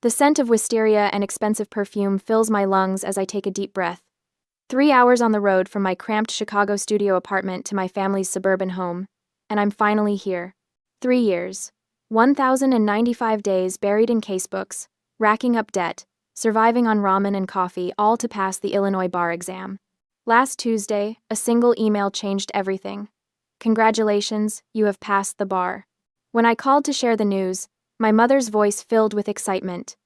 The scent of wisteria and expensive perfume fills my lungs as I take a deep breath. 3 hours on the road from my cramped Chicago studio apartment to my family's suburban home, and I'm finally here. 3 years. 1,095 days buried in casebooks, racking up debt, surviving on ramen and coffee, all to pass the Illinois bar exam. Last Tuesday, a single email changed everything. Congratulations, you have passed the bar. When I called to share the news, my mother's voice filled with excitement.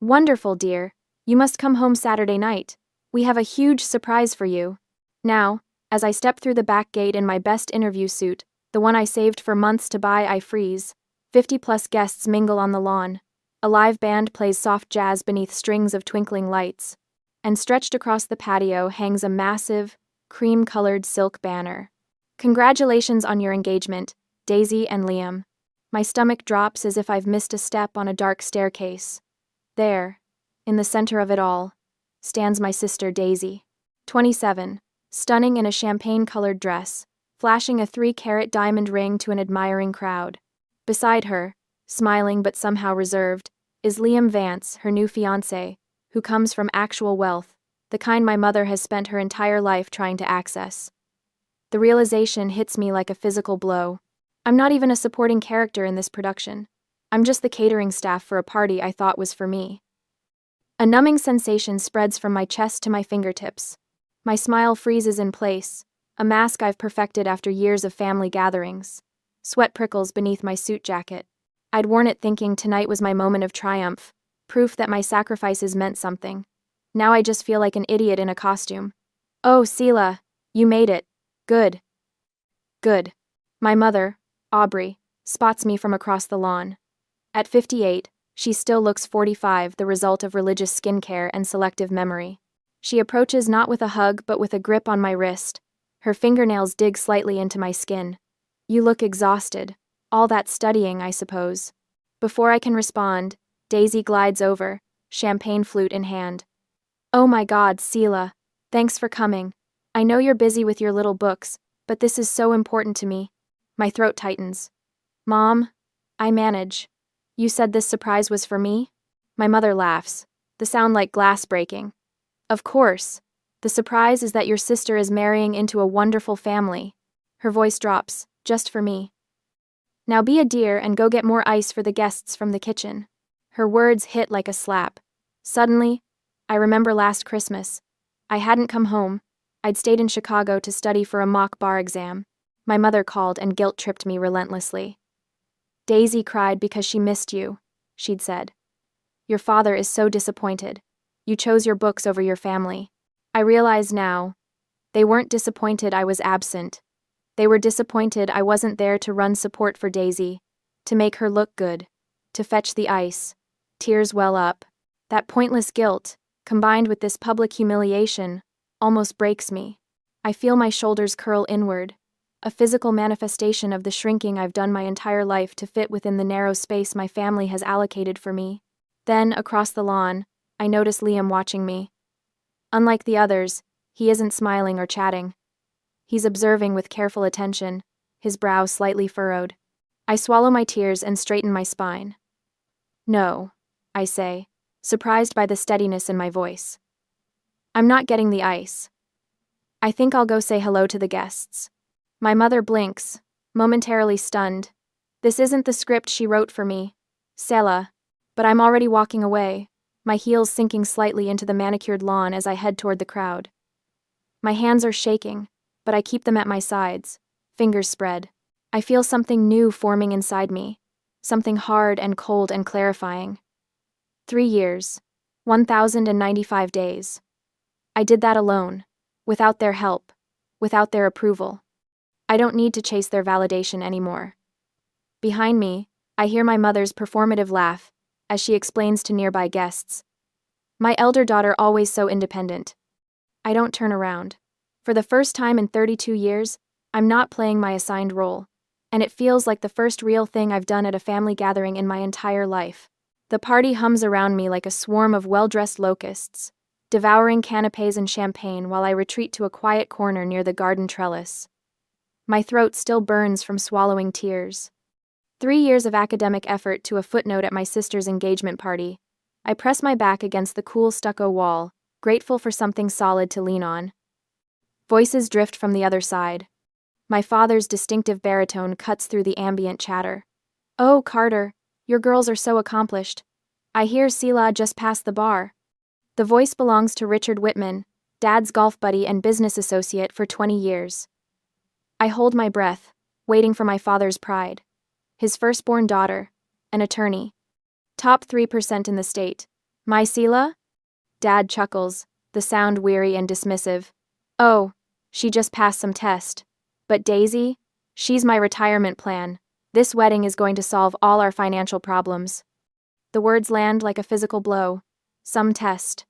Wonderful, dear. You must come home Saturday night. We have a huge surprise for you. Now, as I step through the back gate in my best interview suit, the one I saved for months to buy, I freeze. 50-plus guests mingle on the lawn. A live band plays soft jazz beneath strings of twinkling lights. And stretched across the patio hangs a massive, cream-colored silk banner. Congratulations on your engagement, Daisy and Liam. My stomach drops as if I've missed a step on a dark staircase. There, in the center of it all, stands my sister Daisy. 27, stunning in a champagne-colored dress, flashing a 3-carat diamond ring to an admiring crowd. Beside her, smiling but somehow reserved, is Liam Vance, her new fiancé, who comes from actual wealth, the kind my mother has spent her entire life trying to access. The realization hits me like a physical blow. I'm not even a supporting character in this production. I'm just the catering staff for a party I thought was for me. A numbing sensation spreads from my chest to my fingertips. My smile freezes in place, a mask I've perfected after years of family gatherings. Sweat prickles beneath my suit jacket. I'd worn it thinking tonight was my moment of triumph, proof that my sacrifices meant something. Now I just feel like an idiot in a costume. Oh, Selah, you made it. Good. Good. My mother, Aubrey, spots me from across the lawn. At 58, she still looks 45, the result of religious skincare and selective memory. She approaches not with a hug but with a grip on my wrist. Her fingernails dig slightly into my skin. You look exhausted. All that studying, I suppose. Before I can respond, Daisy glides over, champagne flute in hand. Oh my God, Selah. Thanks for coming. I know you're busy with your little books, but this is so important to me. My throat tightens. Mom, I manage. You said this surprise was for me? My mother laughs, the sound like glass breaking. Of course. The surprise is that your sister is marrying into a wonderful family. Her voice drops, just for me. Now be a dear and go get more ice for the guests from the kitchen. Her words hit like a slap. Suddenly, I remember last Christmas. I hadn't come home. I'd stayed in Chicago to study for a mock bar exam. My mother called and guilt-tripped me relentlessly. Daisy cried because she missed you, she'd said. Your father is so disappointed. You chose your books over your family. I realize now. They weren't disappointed I was absent. They were disappointed I wasn't there to run support for Daisy, to make her look good, to fetch the ice. Tears well up. That pointless guilt, combined with this public humiliation, almost breaks me. I feel my shoulders curl inward, a physical manifestation of the shrinking I've done my entire life to fit within the narrow space my family has allocated for me. Then, across the lawn, I notice Liam watching me. Unlike the others, he isn't smiling or chatting. He's observing with careful attention, his brow slightly furrowed. I swallow my tears and straighten my spine. No, I say, surprised by the steadiness in my voice. I'm not getting the ice. I think I'll go say hello to the guests. My mother blinks, momentarily stunned. This isn't the script she wrote for me, Selah, but I'm already walking away, my heels sinking slightly into the manicured lawn as I head toward the crowd. My hands are shaking, but I keep them at my sides, fingers spread. I feel something new forming inside me, something hard and cold and clarifying. 3 years, 1,095 days. I did that alone, without their help, without their approval. I don't need to chase their validation anymore. Behind me, I hear my mother's performative laugh as she explains to nearby guests. My elder daughter always so independent. I don't turn around. For the first time in 32 years, I'm not playing my assigned role, and it feels like the first real thing I've done at a family gathering in my entire life. The party hums around me like a swarm of well-dressed locusts, devouring canapés and champagne while I retreat to a quiet corner near the garden trellis. My throat still burns from swallowing tears. 3 years of academic effort to a footnote at my sister's engagement party. I press my back against the cool stucco wall, grateful for something solid to lean on. Voices drift from the other side. My father's distinctive baritone cuts through the ambient chatter. "Oh, Carter, your girls are so accomplished. I hear Sela just passed the bar." The voice belongs to Richard Whitman, Dad's golf buddy and business associate for 20 years. I hold my breath, waiting for my father's pride. His firstborn daughter, an attorney. Top 3% in the state. My Sela? Dad chuckles, the sound weary and dismissive. "Oh, she just passed some test. But Daisy? She's my retirement plan. This wedding is going to solve all our financial problems." The words land like a physical blow. Some test.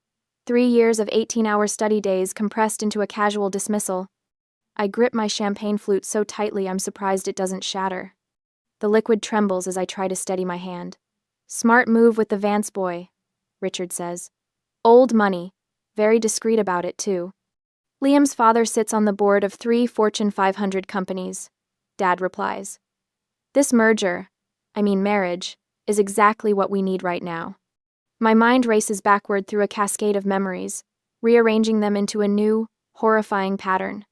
3 years of 18-hour study days compressed into a casual dismissal. I grip my champagne flute so tightly I'm surprised it doesn't shatter. The liquid trembles as I try to steady my hand. "Smart move with the Vance boy," Richard says. "Old money. Very discreet about it, too." "Liam's father sits on the board of 3 Fortune 500 companies," Dad replies. "This marriage, is exactly what we need right now." My mind races backward through a cascade of memories, rearranging them into a new, horrifying pattern.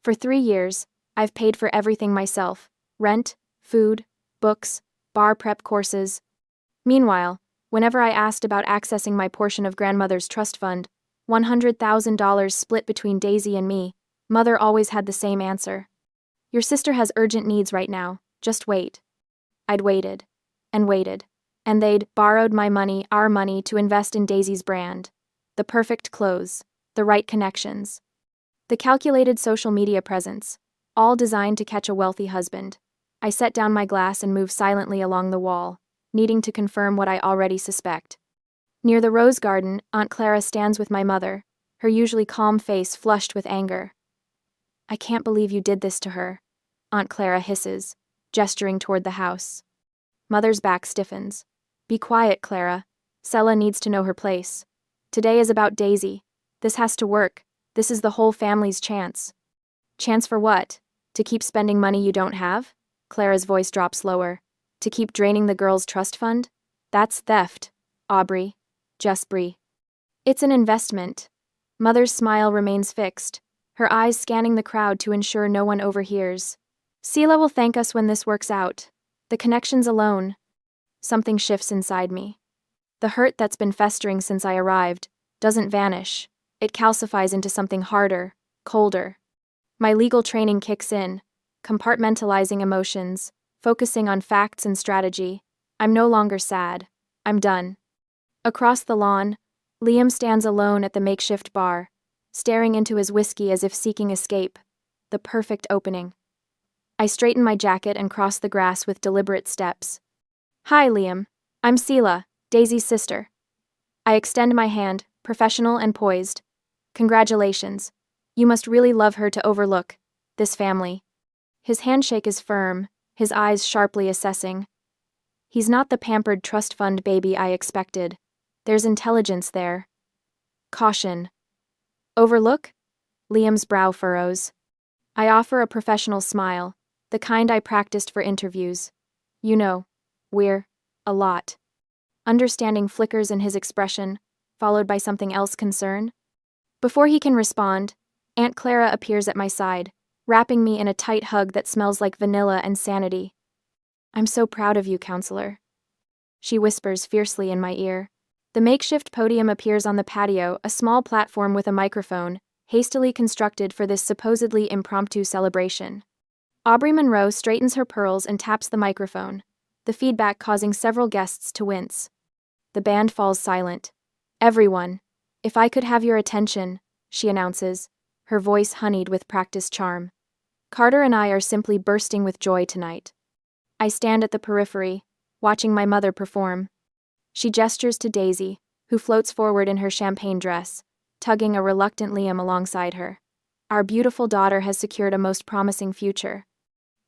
For 3 years, I've paid for everything myself: rent, food, books, bar prep courses. Meanwhile, whenever I asked about accessing my portion of grandmother's trust fund, $100,000 split between Daisy and me, Mother always had the same answer. "Your sister has urgent needs right now, just wait." I'd waited, and they'd borrowed our money to invest in Daisy's brand. The perfect clothes, the right connections, the calculated social media presence, all designed to catch a wealthy husband. I set down my glass and move silently along the wall, needing to confirm what I already suspect. Near the rose garden, Aunt Clara stands with my mother, her usually calm face flushed with anger. "I can't believe you did this to her," Aunt Clara hisses, gesturing toward the house. Mother's back stiffens. "Be quiet, Clara. Sela needs to know her place. Today is about Daisy. This has to work. This is the whole family's chance." "Chance for what? To keep spending money you don't have?" Clara's voice drops lower. "To keep draining the girls' trust fund? That's theft, Aubrey. Just Bree. It's an investment." Mother's smile remains fixed, her eyes scanning the crowd to ensure no one overhears. "Sela will thank us when this works out. The connections alone." Something shifts inside me. The hurt that's been festering since I arrived doesn't vanish. It calcifies into something harder, colder. My legal training kicks in, compartmentalizing emotions, focusing on facts and strategy. I'm no longer sad. I'm done. Across the lawn, Liam stands alone at the makeshift bar, staring into his whiskey as if seeking escape. The perfect opening. I straighten my jacket and cross the grass with deliberate steps. "Hi, Liam. I'm Sela, Daisy's sister." I extend my hand, professional and poised. "Congratulations. You must really love her to overlook this family." His handshake is firm, his eyes sharply assessing. He's not the pampered trust fund baby I expected. There's intelligence there. Caution. "Overlook?" Liam's brow furrows. I offer a professional smile, the kind I practiced for interviews. "You know, we're a lot." Understanding flickers in his expression, followed by something else: concern. Before he can respond, Aunt Clara appears at my side, wrapping me in a tight hug that smells like vanilla and sanity. "I'm so proud of you, counselor," she whispers fiercely in my ear. The makeshift podium appears on the patio, a small platform with a microphone, hastily constructed for this supposedly impromptu celebration. Aubrey Monroe straightens her pearls and taps the microphone, the feedback causing several guests to wince. The band falls silent. "Everyone, if I could have your attention," she announces, her voice honeyed with practiced charm. "Carter and I are simply bursting with joy tonight." I stand at the periphery, watching my mother perform. She gestures to Daisy, who floats forward in her champagne dress, tugging a reluctant Liam alongside her. "Our beautiful daughter has secured a most promising future,"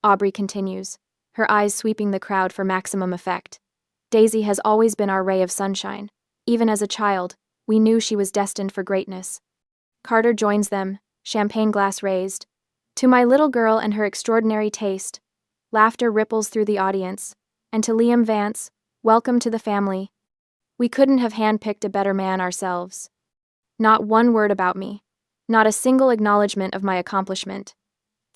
Aubrey continues, her eyes sweeping the crowd for maximum effect. "Daisy has always been our ray of sunshine. Even as a child, we knew she was destined for greatness." Carter joins them, champagne glass raised. "To my little girl and her extraordinary taste." Laughter ripples through the audience. "And to Liam Vance, welcome to the family." We couldn't have handpicked a better man ourselves. Not one word about me. Not a single acknowledgement of my accomplishment.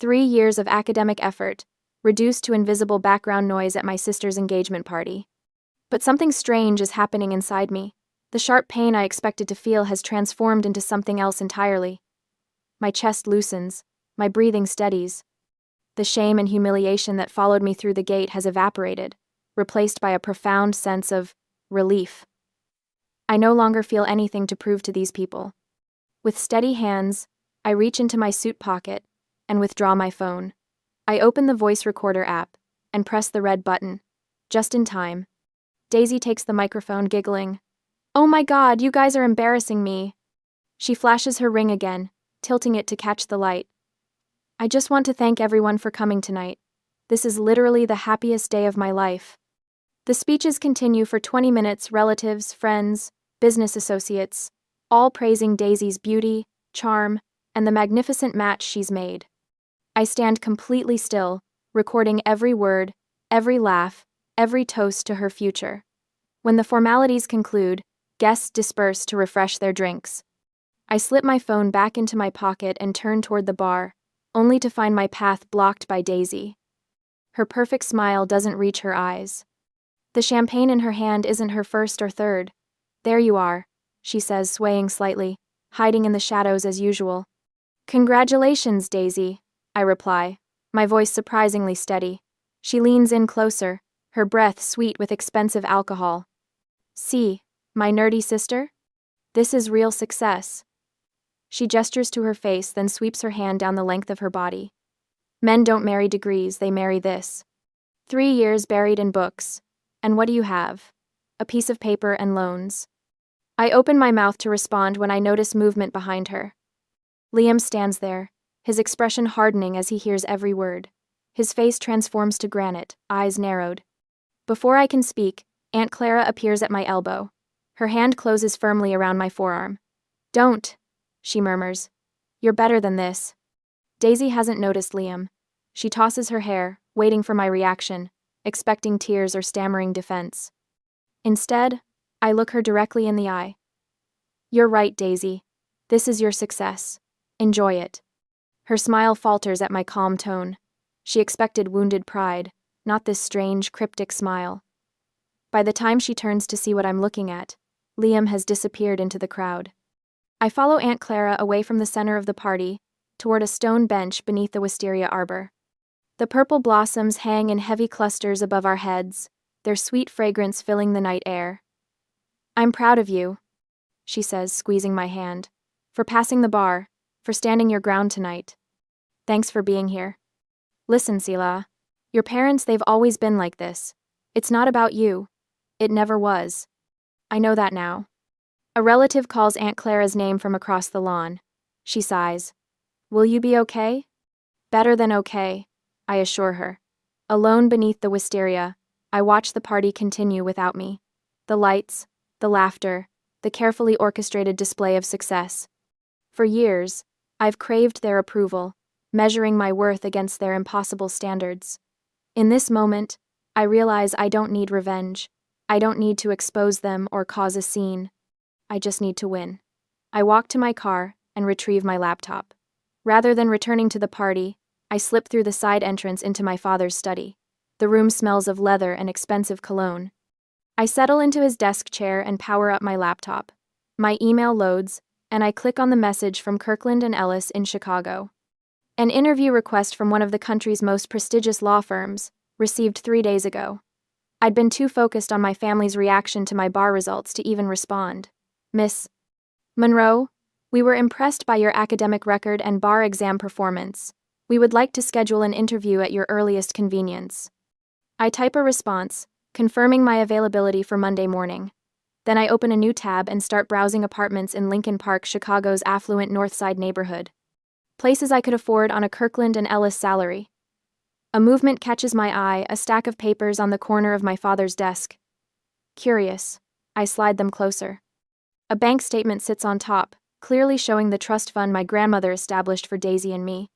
3 years of academic effort, reduced to invisible background noise at my sister's engagement party. But something strange is happening inside me. The sharp pain I expected to feel has transformed into something else entirely. My chest loosens, my breathing steadies. The shame and humiliation that followed me through the gate has evaporated, replaced by a profound sense of relief. I no longer feel anything to prove to these people. With steady hands, I reach into my suit pocket and withdraw my phone. I open the voice recorder app and press the red button, just in time. Daisy takes the microphone, giggling. "Oh my God, you guys are embarrassing me." She flashes her ring again, tilting it to catch the light. "I just want to thank everyone for coming tonight. This is literally the happiest day of my life." The speeches continue for 20 minutes, relatives, friends, business associates, all praising Daisy's beauty, charm, and the magnificent match she's made. I stand completely still, recording every word, every laugh, every toast to her future. When the formalities conclude, guests disperse to refresh their drinks. I slip my phone back into my pocket and turn toward the bar, only to find my path blocked by Daisy. Her perfect smile doesn't reach her eyes. The champagne in her hand isn't her first or third. "There you are," she says, swaying slightly, hiding in the shadows as usual. "Congratulations, Daisy," I reply, my voice surprisingly steady. She leans in closer, her breath sweet with expensive alcohol. "See, my nerdy sister? This is real success." She gestures to her face, then sweeps her hand down the length of her body. "Men don't marry degrees, they marry this. 3 years buried in books. And what do you have? A piece of paper and loans." I open my mouth to respond when I notice movement behind her. Liam stands there, his expression hardening as he hears every word. His face transforms to granite, eyes narrowed. Before I can speak, Aunt Clara appears at my elbow. Her hand closes firmly around my forearm. "Don't," she murmurs. "You're better than this." Daisy hasn't noticed Liam. She tosses her hair, waiting for my reaction, expecting tears or stammering defense. Instead, I look her directly in the eye. "You're right, Daisy. This is your success. Enjoy it." Her smile falters at my calm tone. She expected wounded pride, not this strange, cryptic smile. By the time she turns to see what I'm looking at, Liam has disappeared into the crowd. I follow Aunt Clara away from the center of the party, toward a stone bench beneath the wisteria arbor. The purple blossoms hang in heavy clusters above our heads, their sweet fragrance filling the night air. "I'm proud of you," she says, squeezing my hand, "for passing the bar, for standing your ground tonight. Thanks for being here. Listen, Sila, your parents, they've always been like this. It's not about you. It never was. I know that now." A relative calls Aunt Clara's name from across the lawn. She sighs. "Will you be okay?" "Better than okay," I assure her. Alone beneath the wisteria, I watch the party continue without me. The lights, the laughter, the carefully orchestrated display of success. For years, I've craved their approval, measuring my worth against their impossible standards. In this moment, I realize I don't need revenge. I don't need to expose them or cause a scene. I just need to win. I walk to my car and retrieve my laptop. Rather than returning to the party, I slip through the side entrance into my father's study. The room smells of leather and expensive cologne. I settle into his desk chair and power up my laptop. My email loads, and I click on the message from Kirkland & Ellis in Chicago. An interview request from one of the country's most prestigious law firms, received 3 days ago. I'd been too focused on my family's reaction to my bar results to even respond. "Miss Monroe, we were impressed by your academic record and bar exam performance. We would like to schedule an interview at your earliest convenience." I type a response, confirming my availability for Monday morning. Then I open a new tab and start browsing apartments in Lincoln Park, Chicago's affluent North Side neighborhood. Places I could afford on a Kirkland & Ellis salary. A movement catches my eye, a stack of papers on the corner of my father's desk. Curious, I slide them closer. A bank statement sits on top, clearly showing the trust fund my grandmother established for Daisy and me.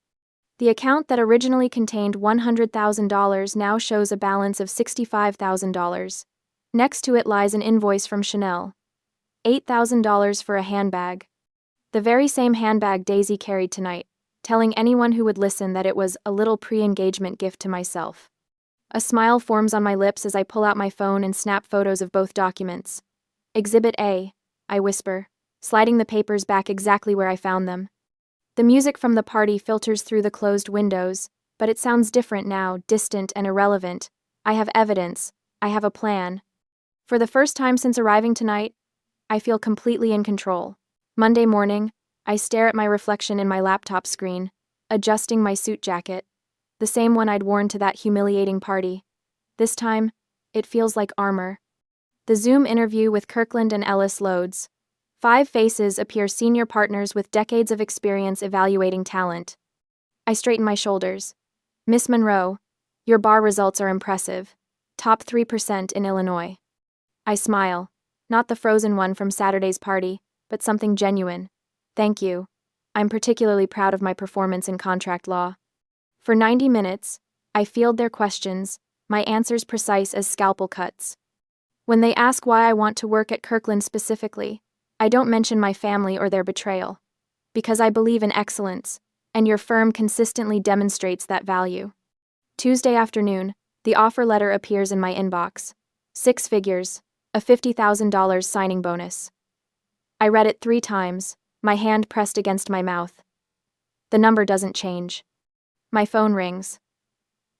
The account that originally contained $100,000 now shows a balance of $65,000. Next to it lies an invoice from Chanel. $8,000 for a handbag. The very same handbag Daisy carried tonight, telling anyone who would listen that it was a little pre-engagement gift to myself. A smile forms on my lips as I pull out my phone and snap photos of both documents. Exhibit A, I whisper, sliding the papers back exactly where I found them. The music from the party filters through the closed windows, but it sounds different now, distant and irrelevant. I have evidence. I have a plan. For the first time since arriving tonight, I feel completely in control. Monday morning, I stare at my reflection in my laptop screen, adjusting my suit jacket, the same one I'd worn to that humiliating party. This time, it feels like armor. The Zoom interview with Kirkland and Ellis loads. 5 faces appear, senior partners with decades of experience evaluating talent. I straighten my shoulders. Miss Monroe, your bar results are impressive. Top 3% in Illinois. I smile, not the frozen one from Saturday's party, but something genuine. Thank you. I'm particularly proud of my performance in contract law. For 90 minutes, I field their questions, my answers precise as scalpel cuts. When they ask why I want to work at Kirkland specifically, I don't mention my family or their betrayal. Because I believe in excellence, and your firm consistently demonstrates that value. Tuesday afternoon, the offer letter appears in my inbox. 6 figures, a $50,000 signing bonus. I read it 3 times, my hand pressed against my mouth. The number doesn't change. My phone rings.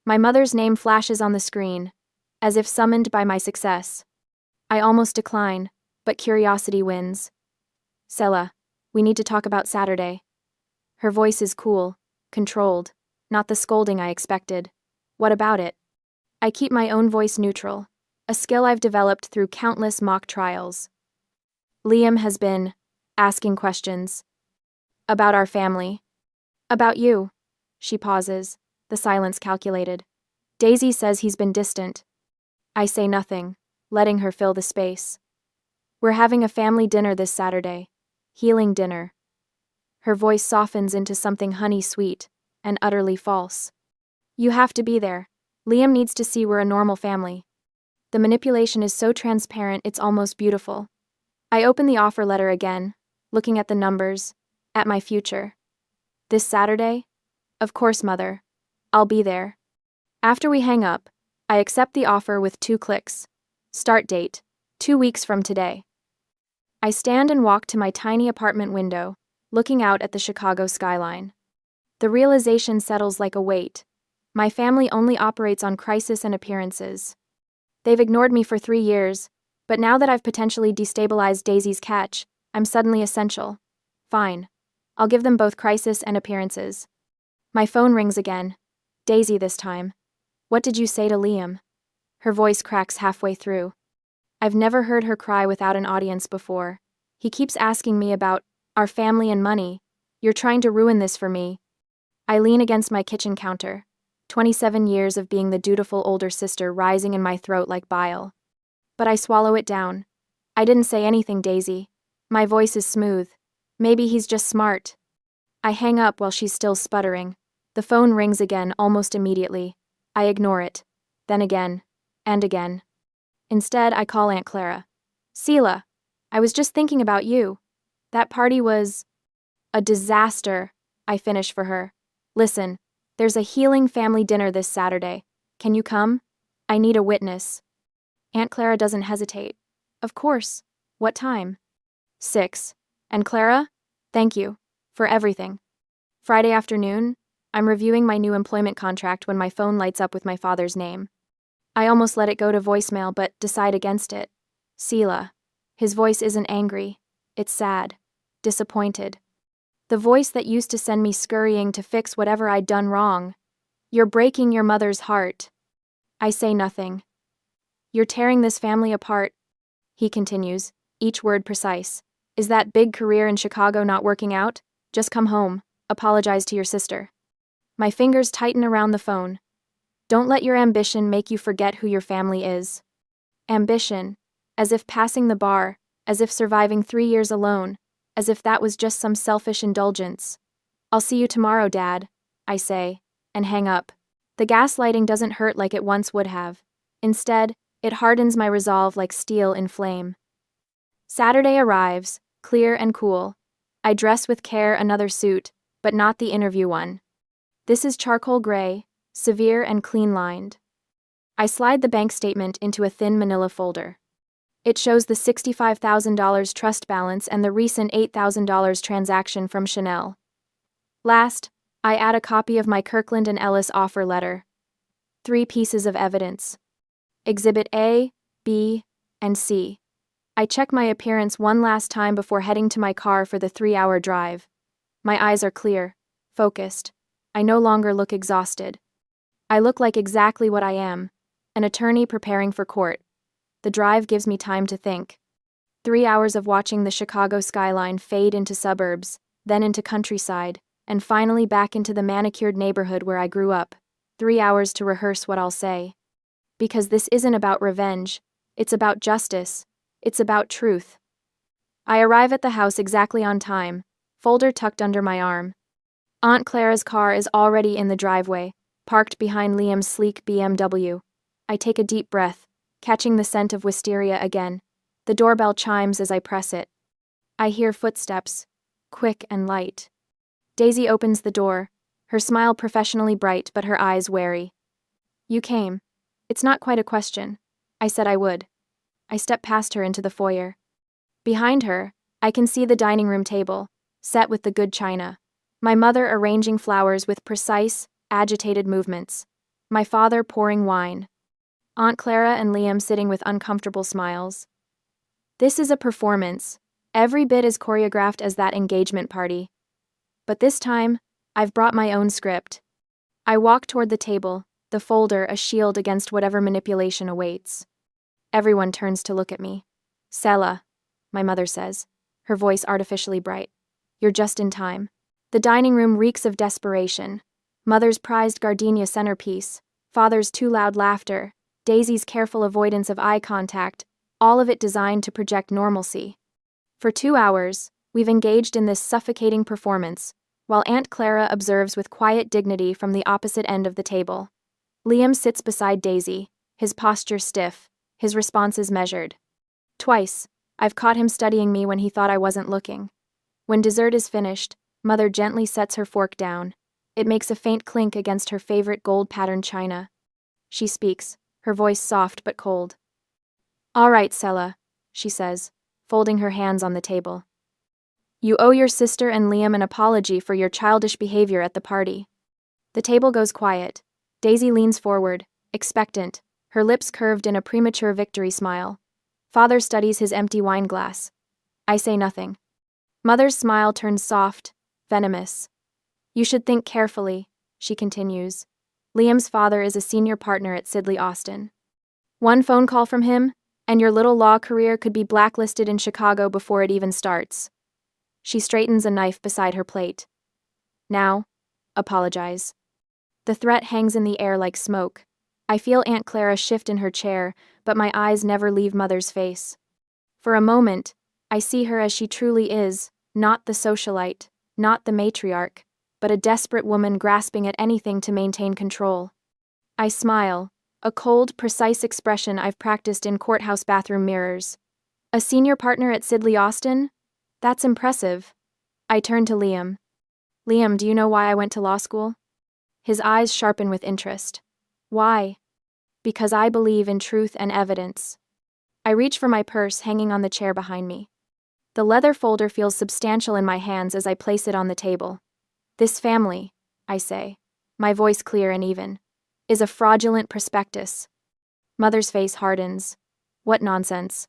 My mother's name flashes on the screen, as if summoned by my success. I almost decline, but curiosity wins. Sela, we need to talk about Saturday. Her voice is cool, controlled, not the scolding I expected. What about it? I keep my own voice neutral, a skill I've developed through countless mock trials. Liam has been asking questions. About our family. About you. She pauses, the silence calculated. Daisy says he's been distant. I say nothing, letting her fill the space. We're having a family dinner this Saturday. Healing dinner. Her voice softens into something honey-sweet and utterly false. You have to be there. Liam needs to see we're a normal family. The manipulation is so transparent it's almost beautiful. I open the offer letter again, looking at the numbers, at my future. This Saturday? Of course, Mother. I'll be there. After we hang up, I accept the offer with 2 clicks. Start date, 2 weeks from today. I stand and walk to my tiny apartment window, looking out at the Chicago skyline. The realization settles like a weight. My family only operates on crisis and appearances. They've ignored me for 3 years, but now that I've potentially destabilized Daisy's catch, I'm suddenly essential. Fine. I'll give them both crisis and appearances. My phone rings again. Daisy this time. What did you say to Liam? Her voice cracks halfway through. I've never heard her cry without an audience before. He keeps asking me about our family and money. You're trying to ruin this for me. I lean against my kitchen counter. 27 years of being the dutiful older sister rising in my throat like bile. But I swallow it down. I didn't say anything, Daisy. My voice is smooth. Maybe he's just smart. I hang up while she's still sputtering. The phone rings again almost immediately. I ignore it. Then again. And again. Instead, I call Aunt Clara. Sela, I was just thinking about you. That party was a disaster, I finish for her. Listen, there's a healing family dinner this Saturday. Can you come? I need a witness. Aunt Clara doesn't hesitate. Of course. What time? 6. And Clara? Thank you. For everything. Friday afternoon, I'm reviewing my new employment contract when my phone lights up with my father's name. I almost let it go to voicemail but decide against it. Sela. His voice isn't angry. It's sad. Disappointed. The voice that used to send me scurrying to fix whatever I'd done wrong. You're breaking your mother's heart. I say nothing. You're tearing this family apart, he continues, each word precise. Is that big career in Chicago not working out? Just come home. Apologize to your sister. My fingers tighten around the phone. Don't let your ambition make you forget who your family is. Ambition. As if passing the bar, as if surviving 3 years alone, as if that was just some selfish indulgence. I'll see you tomorrow, Dad, I say, and hang up. The gaslighting doesn't hurt like it once would have. Instead, It hardens my resolve like steel in flame. Saturday arrives, clear and cool. I dress with care, another suit, but not the interview one. This is charcoal gray, severe and clean-lined. I slide the bank statement into a thin manila folder. It shows the $65,000 trust balance and the recent $8,000 transaction from Chanel. Last, I add a copy of my Kirkland & Ellis offer letter. 3 pieces of evidence. Exhibit A, B, and C. I check my appearance one last time before heading to my car for the 3-hour drive. My eyes are clear, focused. I no longer look exhausted. I look like exactly what I am, an attorney preparing for court. The drive gives me time to think. 3 hours of watching the Chicago skyline fade into suburbs, then into countryside, and finally back into the manicured neighborhood where I grew up. 3 hours to rehearse what I'll say. Because this isn't about revenge, it's about justice, it's about truth. I arrive at the house exactly on time, folder tucked under my arm. Aunt Clara's car is already in the driveway, parked behind Liam's sleek BMW. I take a deep breath, catching the scent of wisteria again. The doorbell chimes as I press it. I hear footsteps, quick and light. Daisy opens the door, her smile professionally bright but her eyes wary. You came. It's not quite a question. I said I would. I step past her into the foyer. Behind her, I can see the dining room table, set with the good china. My mother arranging flowers with precise, agitated movements. My father pouring wine. Aunt Clara and Liam sitting with uncomfortable smiles. This is a performance, every bit as choreographed as that engagement party. But this time, I've brought my own script. I walk toward the table, the folder a shield against whatever manipulation awaits. Everyone turns to look at me. Sela, my mother says, her voice artificially bright. You're just in time. The dining room reeks of desperation. Mother's prized gardenia centerpiece, father's too loud laughter, Daisy's careful avoidance of eye contact, all of it designed to project normalcy. For 2 hours, we've engaged in this suffocating performance, while Aunt Clara observes with quiet dignity from the opposite end of the table. Liam sits beside Daisy, his posture stiff, his responses measured. Twice, I've caught him studying me when he thought I wasn't looking. When dessert is finished, Mother gently sets her fork down. It makes a faint clink against her favorite gold-patterned china. She speaks, her voice soft but cold. All right, Sela, she says, folding her hands on the table. You owe your sister and Liam an apology for your childish behavior at the party. The table goes quiet. Daisy leans forward, expectant, her lips curved in a premature victory smile. Father studies his empty wine glass. I say nothing. Mother's smile turns soft, venomous. You should think carefully, she continues. Liam's father is a senior partner at Sidley Austin. One phone call from him, and your little law career could be blacklisted in Chicago before it even starts. She straightens a knife beside her plate. Now, apologize. The threat hangs in the air like smoke. I feel Aunt Clara shift in her chair, but my eyes never leave Mother's face. For a moment, I see her as she truly is, not the socialite, not the matriarch, but a desperate woman grasping at anything to maintain control. I smile, a cold, precise expression I've practiced in courthouse bathroom mirrors. A senior partner at Sidley Austin? That's impressive. I turn to Liam. Liam, do you know why I went to law school? His eyes sharpen with interest. Why? Because I believe in truth and evidence. I reach for my purse hanging on the chair behind me. The leather folder feels substantial in my hands as I place it on the table. This family, I say, my voice clear and even, is a fraudulent prospectus. Mother's face hardens. What nonsense.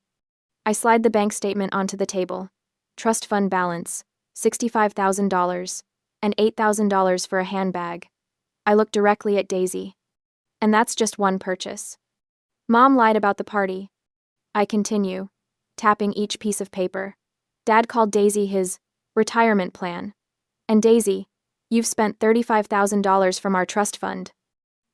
I slide the bank statement onto the table. Trust fund balance, $65,000, and $8,000 for a handbag. I look directly at Daisy. And that's just one purchase. Mom lied about the party. I continue, tapping each piece of paper. Dad called Daisy his retirement plan. And Daisy, you've spent $35,000 from our trust fund.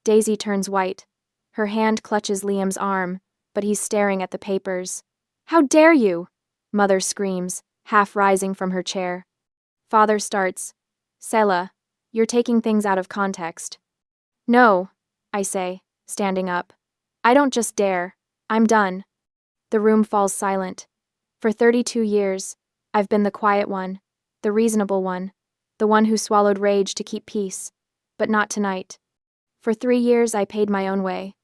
Daisy turns white. Her hand clutches Liam's arm, but he's staring at the papers. How dare you? Mother screams, half rising from her chair. Father starts. Sela, you're taking things out of context. No, I say, standing up. I don't just dare. I'm done. The room falls silent. For 32 years, I've been the quiet one, the reasonable one, the one who swallowed rage to keep peace. But not tonight. For 3 years, I paid my own way.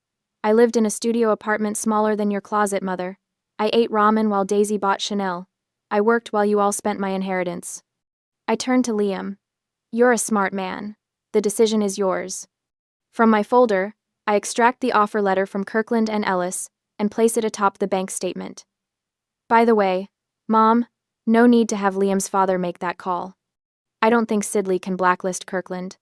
I lived in a studio apartment smaller than your closet, Mother. I ate ramen while Daisy bought Chanel. I worked while you all spent my inheritance. I turned to Liam. You're a smart man. The decision is yours. From my folder, I extract the offer letter from Kirkland and Ellis and place it atop the bank statement. By the way, Mom, no need to have Liam's father make that call. I don't think Sidley can blacklist Kirkland.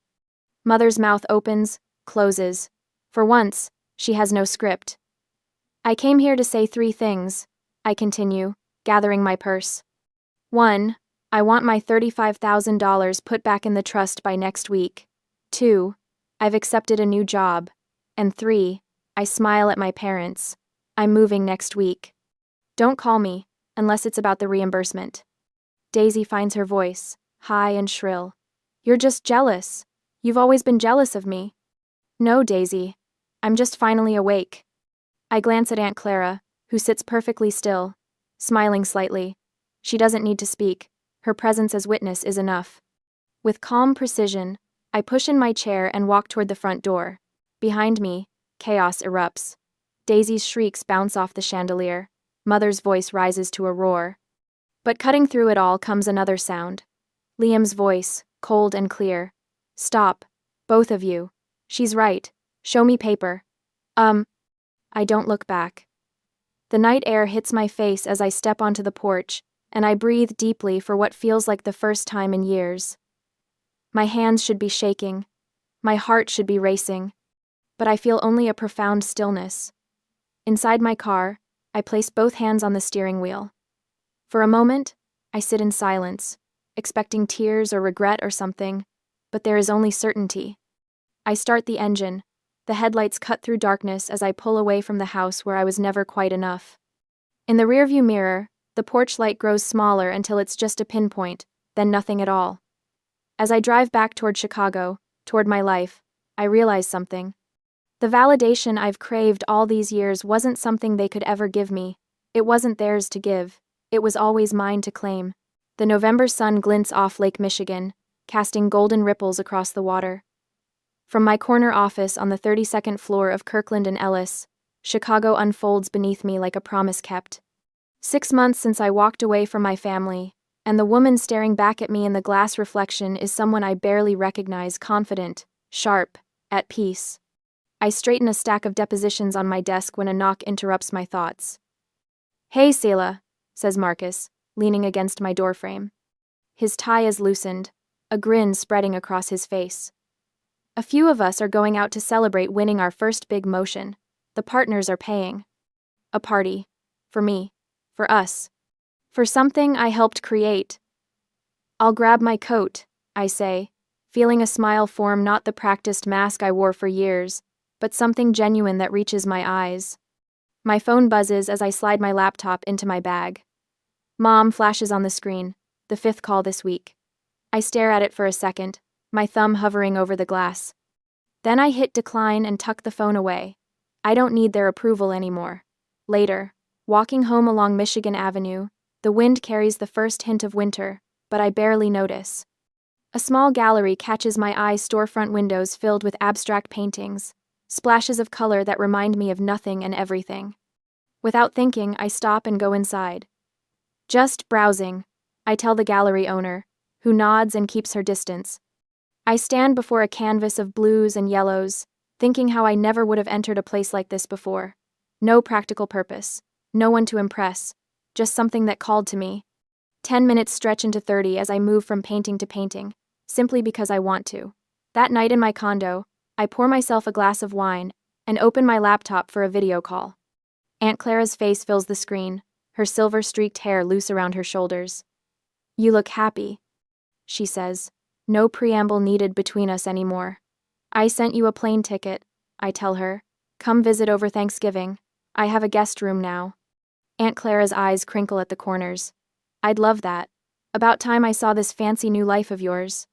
Mother's mouth opens, closes. For once, she has no script. I came here to say 3 things, I continue, gathering my purse. 1. I want my $35,000 put back in the trust by next week. 2. I've accepted a new job. And 3. I smile at my parents. I'm moving next week. Don't call me, unless it's about the reimbursement. Daisy finds her voice, high and shrill. You're just jealous. You've always been jealous of me. No, Daisy. I'm just finally awake. I glance at Aunt Clara, who sits perfectly still, smiling slightly. She doesn't need to speak. Her presence as witness is enough. With calm precision, I push in my chair and walk toward the front door. Behind me, chaos erupts. Daisy's shrieks bounce off the chandelier. Mother's voice rises to a roar. But cutting through it all comes another sound. Liam's voice, cold and clear. Stop. Both of you. She's right. Show me paper. I don't look back. The night air hits my face as I step onto the porch, and I breathe deeply for what feels like the first time in years. My hands should be shaking. My heart should be racing. But I feel only a profound stillness. Inside my car, I place both hands on the steering wheel. For a moment, I sit in silence, expecting tears or regret or something, but there is only certainty. I start the engine. The headlights cut through darkness as I pull away from the house where I was never quite enough. In the rearview mirror, the porch light grows smaller until it's just a pinpoint, then nothing at all. As I drive back toward Chicago, toward my life, I realize something. The validation I've craved all these years wasn't something they could ever give me. It wasn't theirs to give. It was always mine to claim. The November sun glints off Lake Michigan, casting golden ripples across the water. From my corner office on the 32nd floor of Kirkland and Ellis, Chicago unfolds beneath me like a promise kept. 6 months since I walked away from my family, and the woman staring back at me in the glass reflection is someone I barely recognize, confident, sharp, at peace. I straighten a stack of depositions on my desk when a knock interrupts my thoughts. Hey, Selah, says Marcus, leaning against my doorframe. His tie is loosened, a grin spreading across his face. A few of us are going out to celebrate winning our first big motion. The partners are paying. A party. For me. For us. For something I helped create. I'll grab my coat, I say, feeling a smile form, not the practiced mask I wore for years, but something genuine that reaches my eyes. My phone buzzes as I slide my laptop into my bag. Mom flashes on the screen, the 5th call this week. I stare at it for a second, my thumb hovering over the glass. Then I hit decline and tuck the phone away. I don't need their approval anymore. Later, walking home along Michigan Avenue, the wind carries the first hint of winter, but I barely notice. A small gallery catches my eye, storefront windows filled with abstract paintings, splashes of color that remind me of nothing and everything. Without thinking, I stop and go inside. Just browsing, I tell the gallery owner, who nods and keeps her distance. I stand before a canvas of blues and yellows, thinking how I never would have entered a place like this before. No practical purpose, no one to impress, just something that called to me. 10 minutes stretch into 30 as I move from painting to painting, simply because I want to. That night in my condo, I pour myself a glass of wine and open my laptop for a video call. Aunt Clara's face fills the screen, her silver-streaked hair loose around her shoulders. You look happy, she says. No preamble needed between us anymore. I sent you a plane ticket, I tell her. Come visit over Thanksgiving. I have a guest room now. Aunt Clara's eyes crinkle at the corners. I'd love that. About time I saw this fancy new life of yours.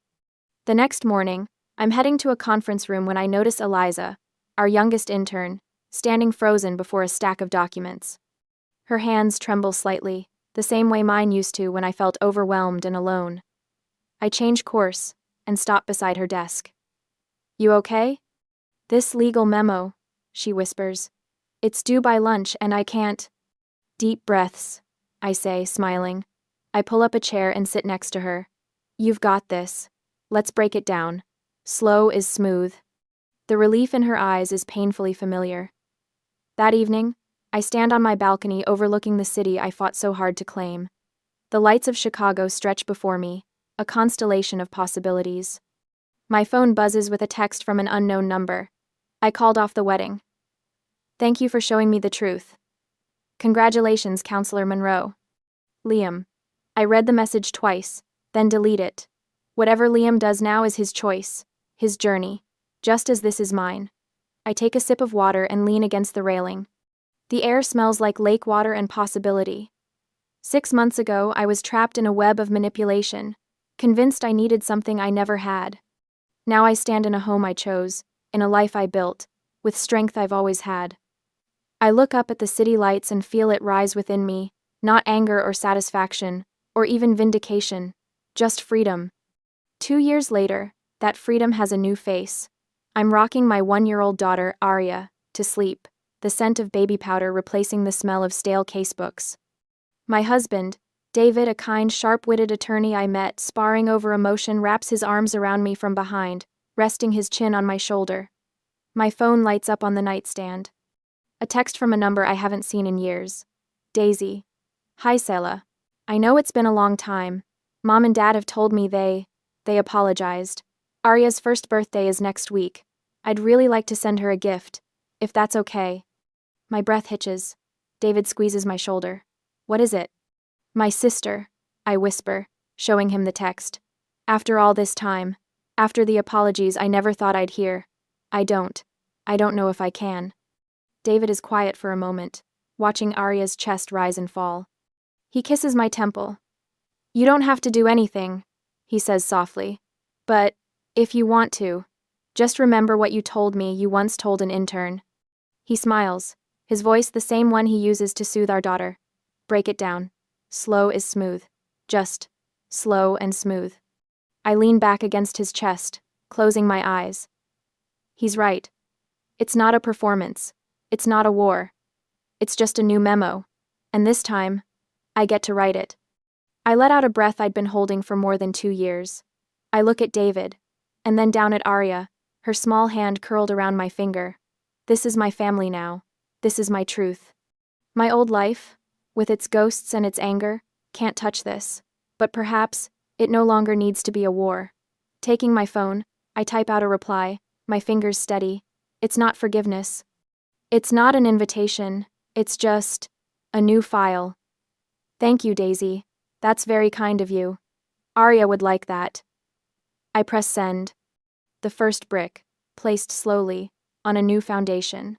The next morning, I'm heading to a conference room when I notice Eliza, our youngest intern, standing frozen before a stack of documents. Her hands tremble slightly, the same way mine used to when I felt overwhelmed and alone. I change course and stop beside her desk. You okay? This legal memo, she whispers. It's due by lunch and I can't. Deep breaths, I say, smiling. I pull up a chair and sit next to her. You've got this. Let's break it down. Slow is smooth. The relief in her eyes is painfully familiar. That evening, I stand on my balcony overlooking the city I fought so hard to claim. The lights of Chicago stretch before me, a constellation of possibilities. My phone buzzes with a text from an unknown number. I called off the wedding. Thank you for showing me the truth. Congratulations, Counselor Monroe. Liam. I read the message twice, then delete it. Whatever Liam does now is his choice, his journey, just as this is mine. I take a sip of water and lean against the railing. The air smells like lake water and possibility. 6 months ago, I was trapped in a web of manipulation, convinced I needed something I never had. Now I stand in a home I chose, in a life I built, with strength I've always had. I look up at the city lights and feel it rise within me, not anger or satisfaction, or even vindication, just freedom. 2 years later, that freedom has a new face. I'm rocking my 1-year-old daughter, Aria, to sleep, the scent of baby powder replacing the smell of stale casebooks. My husband, David, a kind, sharp-witted attorney I met sparring over emotion, wraps his arms around me from behind, resting his chin on my shoulder. My phone lights up on the nightstand. A text from a number I haven't seen in years. Daisy. Hi, Sela. I know it's been a long time. Mom and Dad have told me they apologized. Aria's first birthday is next week. I'd really like to send her a gift, if that's okay. My breath hitches. David squeezes my shoulder. What is it? My sister, I whisper, showing him the text. After all this time, after the apologies I never thought I'd hear, I don't know if I can. David is quiet for a moment, watching Aria's chest rise and fall. He kisses my temple. You don't have to do anything, he says softly. But, if you want to, just remember what you told me you once told an intern. He smiles, his voice the same one he uses to soothe our daughter. Break it down. Slow is smooth. Just slow and smooth. I lean back against his chest, closing my eyes. He's right. It's not a performance. It's not a war. It's just a new memo. And this time, I get to write it. I let out a breath I'd been holding for more than 2 years. I look at David, and then down at Aria, her small hand curled around my finger. This is my family now. This is my truth. My old life, with its ghosts and its anger, can't touch this. But perhaps, it no longer needs to be a war. Taking my phone, I type out a reply, my fingers steady. It's not forgiveness. It's not an invitation. It's just a new file. Thank you, Daisy. That's very kind of you. Aria would like that. I press send. The first brick, placed slowly, on a new foundation.